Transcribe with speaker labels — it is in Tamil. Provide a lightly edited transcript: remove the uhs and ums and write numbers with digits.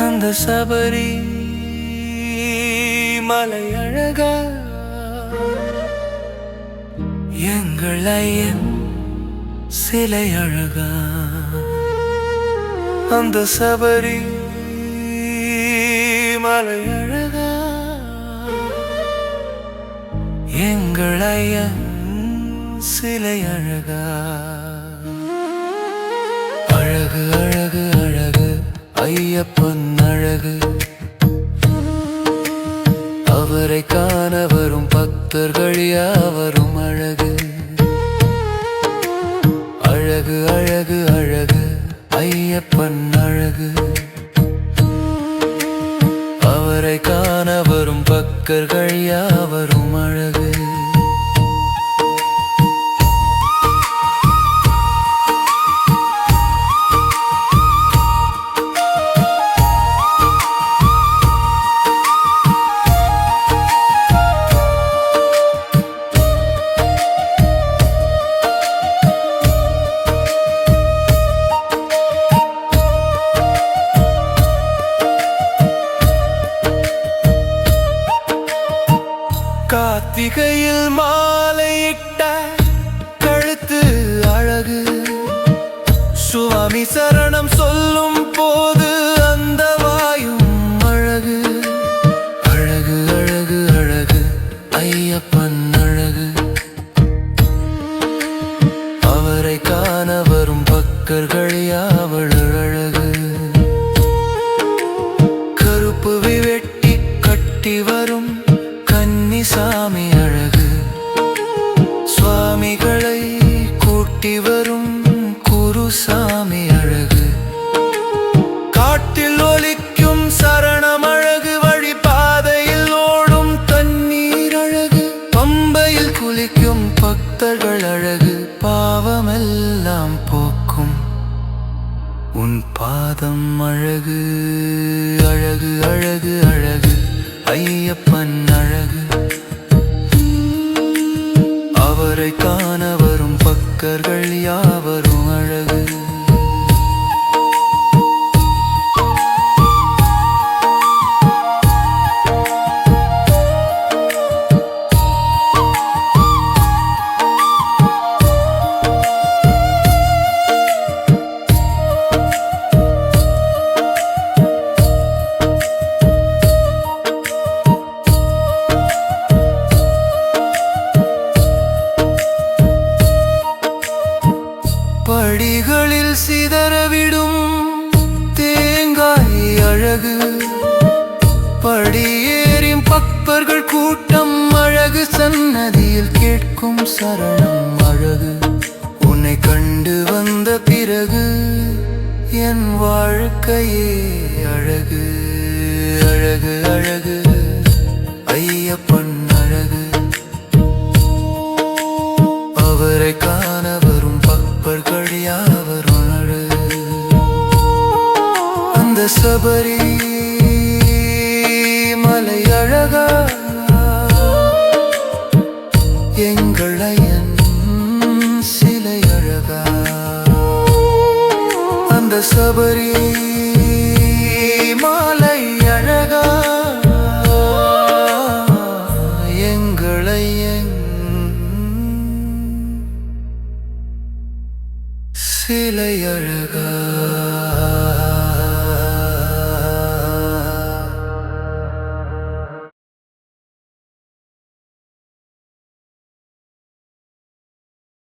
Speaker 1: அந்த சபரி மலை அழகா எங்கள் ஐயன் சிலை அழகா அந்த சபரி மலை அழகா எங்கள் ஐயன் சிலை அழகா அழகு அழகு அழகு ஐயப்பன் அழகு அவரை காண வரும் பக்தர்கள் யாவரும் அழகு அழகு அழகு அழகு ஐயப்பன் அழகு அவரை காண வரும் பக்தர்கள் யாவரும் அழகு கார்த்திகையில் மாலையிட்ட கழுத்து அழகு சுவாமி சரணம் சொல்லும் போது அந்த வாயும் அழகு அழகு அழகு அழகு ஐயப்பன் அழகு அவரை காண வரும் பக்தர்கள் யாவரும் அழகு கருப்பு வெட்டி கட்டி வரும் சாமி அழகு சுவாமிகளை கூட்டி வரும் குருசாமி அழகு காட்டில் ஒலிக்கும் சரணம் அழகு வழிபாதையில் ஓடும் தண்ணீர் அழகு பம்பையில் குளிக்கும் பக்தர்கள் அழகு பாவமெல்லாம் போக்கும் உன் பாதம் அழகு அழகு அழகு அழகு ஐயப்பன் அழகு அவரை காண வரும் பக்தர்கள் யாவரும் அழகு படிகளில் சிதறவிடும் தேங்காய் அழகு படியேறும் பக்தர்கள் கூட்டம் அழகு சன்னதியில் கேட்கும் சரணம் அழகு உன்னை கண்டு வந்த பிறகு என் வாழ்க்கையே அழகு அழகு அழகு ஐயப்பன் அழகு அவரை காண வரும் பக்தர்கள் யாவரும் அழகு அந்த சபரி மலை அழகா எங்கள் ஐயன் சிலை அழகா அந்த சபரி மலை அழகா எங்கள் ஐயன் சிலை அழகா